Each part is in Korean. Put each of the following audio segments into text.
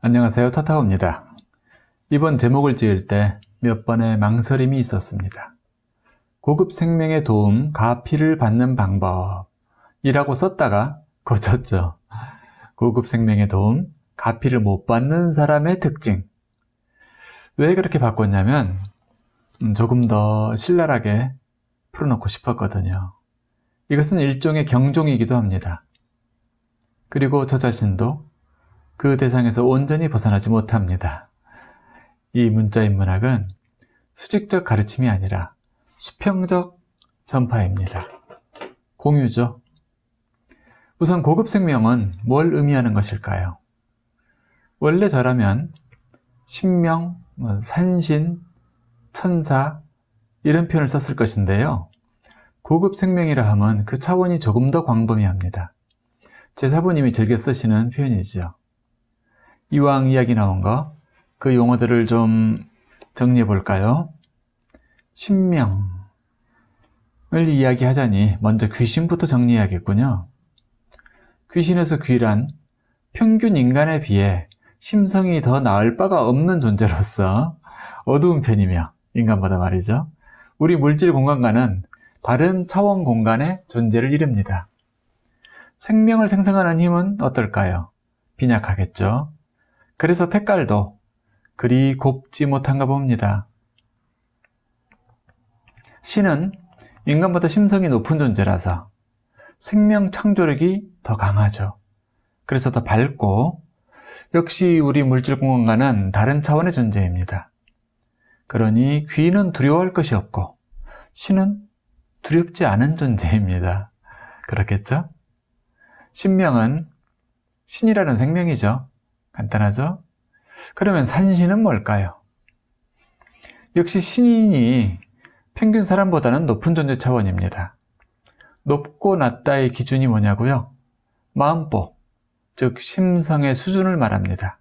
안녕하세요, 타타오입니다. 이번 제목을 지을 때 몇 번의 망설임이 있었습니다. 고급 생명의 도움, 가피를 받는 방법이라고 썼다가 고쳤죠. 고급 생명의 도움, 가피를 못 받는 사람의 특징. 왜 그렇게 바꿨냐면 조금 더 신랄하게 풀어놓고 싶었거든요. 이것은 일종의 경종이기도 합니다. 그리고 저 자신도 그 대상에서 온전히 벗어나지 못합니다. 이 문자인문학은 수직적 가르침이 아니라 수평적 전파입니다. 공유죠. 우선 고급 생명은 뭘 의미하는 것일까요? 원래 저라면 신명, 산신, 천사 이런 표현을 썼을 것인데요. 고급 생명이라 하면 그 차원이 조금 더 광범위합니다. 제 사부님이 즐겨 쓰시는 표현이죠. 이왕 이야기 나온 거, 그 용어들을 좀 정리해 볼까요? 신명을 이야기하자니 먼저 귀신부터 정리해야겠군요. 귀신에서 귀란 평균 인간에 비해 심성이 더 나을 바가 없는 존재로서 어두운 편이며, 인간보다 말이죠. 우리 물질 공간과는 다른 차원 공간의 존재를 이룹니다. 생명을 생성하는 힘은 어떨까요? 빈약하겠죠. 그래서 색깔도 그리 곱지 못한가 봅니다. 신은 인간보다 심성이 높은 존재라서 생명 창조력이 더 강하죠. 그래서 더 밝고, 역시 우리 물질 공간과는 다른 차원의 존재입니다. 그러니 귀는 두려워할 것이 없고 신은 두렵지 않은 존재입니다. 그렇겠죠? 신명은 신이라는 생명이죠. 간단하죠? 그러면 산신은 뭘까요? 역시 신이 평균 사람보다는 높은 존재 차원입니다. 높고 낮다의 기준이 뭐냐고요? 마음보, 즉 심성의 수준을 말합니다.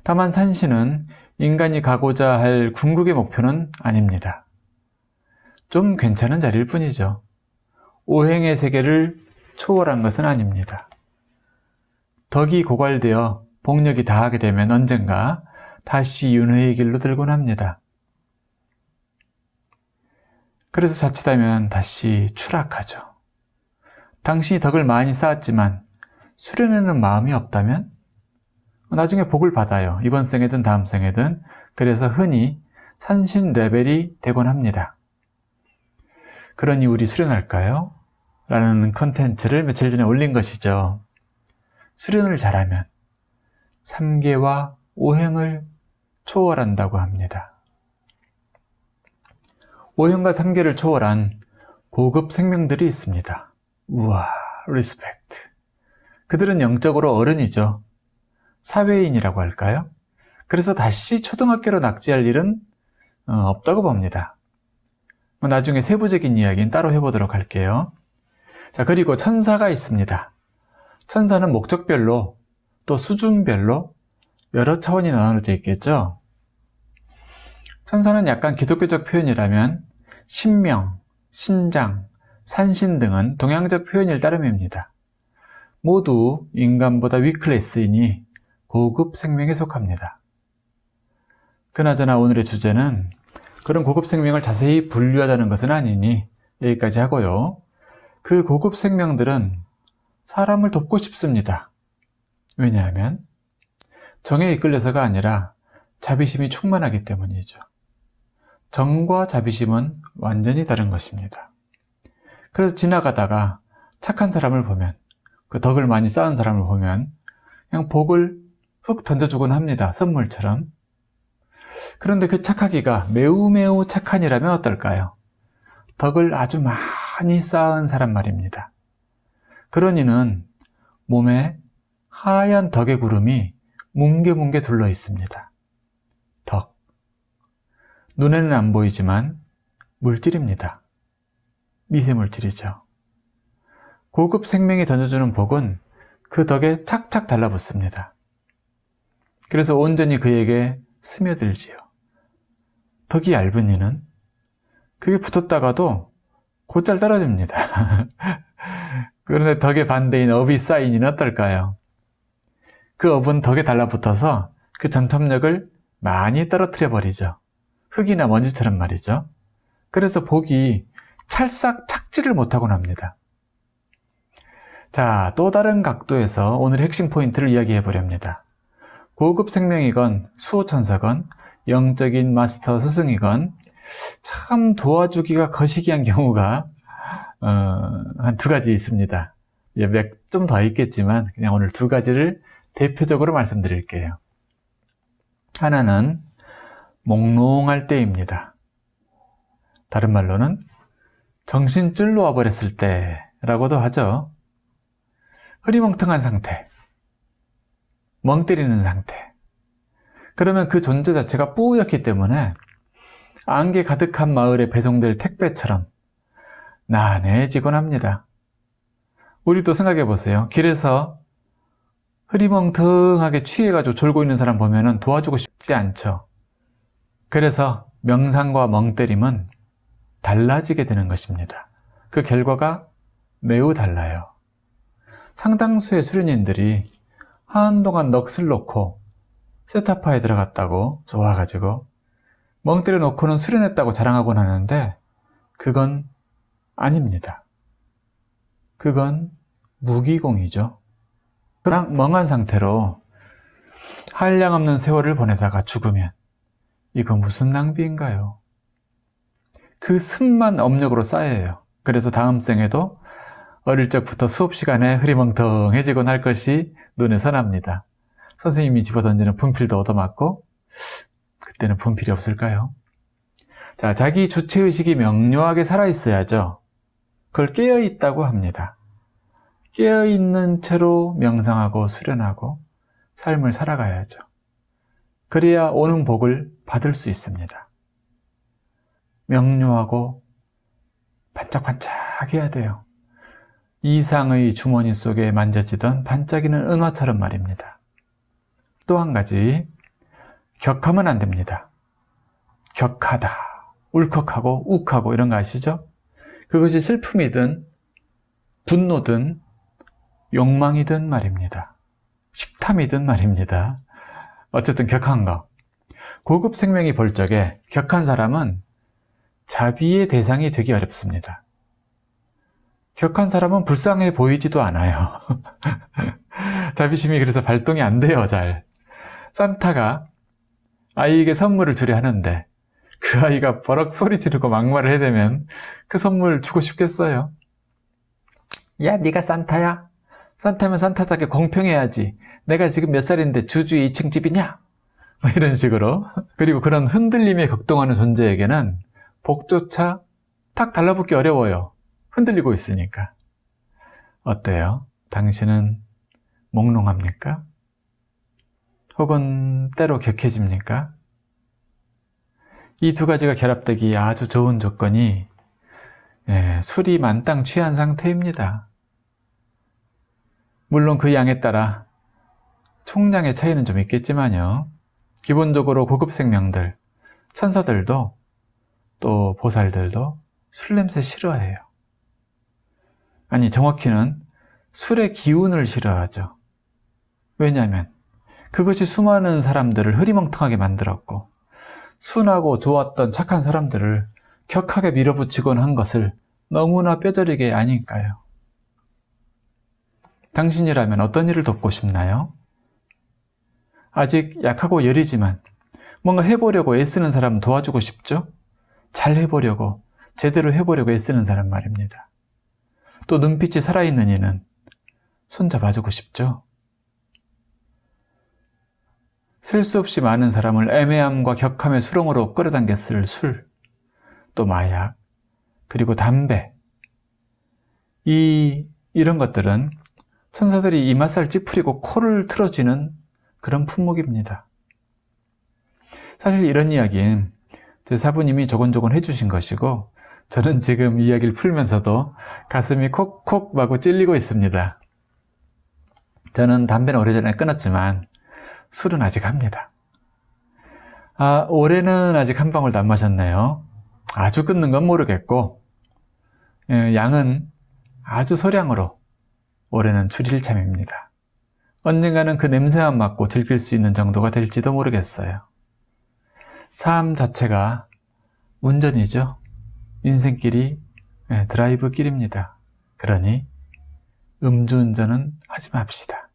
다만 산신은 인간이 가고자 할 궁극의 목표는 아닙니다. 좀 괜찮은 자리일 뿐이죠. 오행의 세계를 초월한 것은 아닙니다. 덕이 고갈되어 복력이 다하게 되면 언젠가 다시 윤회의 길로 들곤 합니다. 그래서 자칫하면 다시 추락하죠. 당신이 덕을 많이 쌓았지만 수련하는 마음이 없다면 나중에 복을 받아요. 이번 생에든 다음 생에든. 그래서 흔히 산신 레벨이 되곤 합니다. 그러니 우리 수련할까요? 라는 컨텐츠를 며칠 전에 올린 것이죠. 수련을 잘하면 3계와 5행을 초월한다고 합니다. 5행과 3계를 초월한 고급 생명들이 있습니다. 우와, 리스펙트. 그들은 영적으로 어른이죠. 사회인이라고 할까요? 그래서 다시 초등학교로 낙지할 일은 없다고 봅니다. 나중에 세부적인 이야기는 따로 해보도록 할게요. 자, 그리고 천사가 있습니다. 천사는 목적별로 또 수준별로 여러 차원이 나눠져 있겠죠. 천사는 약간 기독교적 표현이라면 신명, 신장, 산신 등은 동양적 표현일 따름입니다. 모두 인간보다 위클래스이니 고급 생명에 속합니다. 그나저나 오늘의 주제는 그런 고급 생명을 자세히 분류하자는 것은 아니니 여기까지 하고요. 그 고급 생명들은 사람을 돕고 싶습니다. 왜냐하면 정에 이끌려서가 아니라 자비심이 충만하기 때문이죠. 정과 자비심은 완전히 다른 것입니다. 그래서 지나가다가 착한 사람을 보면, 그 덕을 많이 쌓은 사람을 보면 그냥 복을 훅 던져주곤 합니다. 선물처럼. 그런데 그 착하기가 매우 착한이라면 어떨까요? 덕을 아주 많이 쌓은 사람 말입니다. 그런 이는 몸에 하얀 덕의 구름이 뭉게뭉게 둘러 있습니다. 덕. 눈에는 안 보이지만 물질입니다. 미세물질이죠. 고급 생명이 던져주는 복은 그 덕에 착착 달라붙습니다. 그래서 온전히 그에게 스며들지요. 덕이 얇은 이는 그게 붙었다가도 곧잘 떨어집니다. 그런데 덕의 반대인 업이 쌓인 이는 어떨까요? 그 업은 덕에 달라붙어서 그 전통력을 많이 떨어뜨려 버리죠. 흙이나 먼지처럼 말이죠. 그래서 복이 찰싹 착지를 못하곤 합니다. 자, 또 다른 각도에서 오늘 핵심 포인트를 이야기해 보렵니다. 고급 생명이건 수호천사건 영적인 마스터 스승이건 참 도와주기가 거시기한 경우가 한 두 가지 있습니다. 좀 더 있겠지만 그냥 오늘 두 가지를 대표적으로 말씀드릴게요. 하나는 몽롱할 때입니다. 다른 말로는 정신줄 놓아버렸을 때라고도 하죠. 흐리멍텅한 상태, 멍 때리는 상태. 그러면 그 존재 자체가 뿌옇기 때문에 안개 가득한 마을에 배송될 택배처럼 난해지곤 합니다. 우리도 생각해 보세요. 길에서 흐리멍텅하게 취해가지고 졸고 있는 사람 보면은 도와주고 싶지 않죠. 그래서 명상과 멍때림은 달라지게 되는 것입니다. 그 결과가 매우 달라요. 상당수의 수련인들이 한동안 넋을 놓고 세타파에 들어갔다고 좋아가지고 멍 때려 놓고는 수련했다고 자랑하곤 하는데 그건 아닙니다. 그건 무기공이죠. 그냥 멍한 상태로 한량없는 세월을 보내다가 죽으면 이거 무슨 낭비인가요? 그 습만 업력으로 쌓여요. 그래서 다음 생에도 어릴 적부터 수업 시간에 흐리멍텅해지곤 할 것이 눈에 선합니다. 선생님이 집어던지는 분필도 얻어맞고 그때는 분필이 없을까요? 자, 자기 주체의식이 명료하게 살아있어야죠. 그걸 깨어있다고 합니다. 깨어있는 채로 명상하고 수련하고 삶을 살아가야죠. 그래야 오는 복을 받을 수 있습니다. 명료하고 반짝반짝해야 돼요. 이상의 주머니 속에 만져지던 반짝이는 은화처럼 말입니다. 또 한 가지, 격하면 안 됩니다. 격하다, 울컥하고 욱하고 이런 거 아시죠? 그것이 슬픔이든 분노든 욕망이든 말입니다. 식탐이든 말입니다. 어쨌든 격한 거. 고급 생명이 볼 적에 격한 사람은 자비의 대상이 되기 어렵습니다. 격한 사람은 불쌍해 보이지도 않아요. 자비심이 그래서 발동이 안 돼요, 잘. 산타가 아이에게 선물을 주려 하는데 그 아이가 버럭 소리 지르고 막말을 해대면 그 선물 주고 싶겠어요? 야, 네가 산타야? 산타면 산타답게 공평해야지. 내가 지금 몇 살인데 주주의 2층 집이냐? 뭐 이런 식으로. 그리고 그런 흔들림에 격동하는 존재에게는 복조차 탁 달라붙기 어려워요. 흔들리고 있으니까. 어때요? 당신은 몽롱합니까? 혹은 때로 격해집니까? 이 두 가지가 결합되기 아주 좋은 조건이 술이 만땅 취한 상태입니다. 물론 그 양에 따라 총량의 차이는 좀 있겠지만요. 기본적으로 고급 생명들, 천사들도 또 보살들도 술 냄새 싫어해요. 아니, 정확히는 술의 기운을 싫어하죠. 왜냐하면 그것이 수많은 사람들을 흐리멍텅하게 만들었고 순하고 좋았던 착한 사람들을 격하게 밀어붙이곤 한 것을 너무나 뼈저리게 아니까요. 당신이라면 어떤 일을 돕고 싶나요? 아직 약하고 여리지만 뭔가 해보려고 애쓰는 사람 도와주고 싶죠? 잘 해보려고, 제대로 해보려고 애쓰는 사람 말입니다. 또 눈빛이 살아있는 이는 손잡아주고 싶죠? 셀 수 없이 많은 사람을 애매함과 격함의 수렁으로 끌어당겼을 술, 또 마약, 그리고 담배. 이런 것들은 천사들이 이맛살 찌푸리고 코를 틀어쥐는 그런 품목입니다. 사실 이런 이야기는 제 사부님이 조곤조곤 해주신 것이고 저는 지금 이야기를 풀면서도 가슴이 콕콕 마구 찔리고 있습니다. 저는 담배는 오래전에 끊었지만 술은 아직 합니다. 올해는 아직 한 방울도 안 마셨네요. 아주 끊는 건 모르겠고 양은 아주 소량으로 올해는 줄일 참입니다. 언젠가는 그 냄새만 맡고 즐길 수 있는 정도가 될지도 모르겠어요. 삶 자체가 운전이죠. 인생길이 드라이브 길입니다. 그러니 음주운전은 하지 맙시다.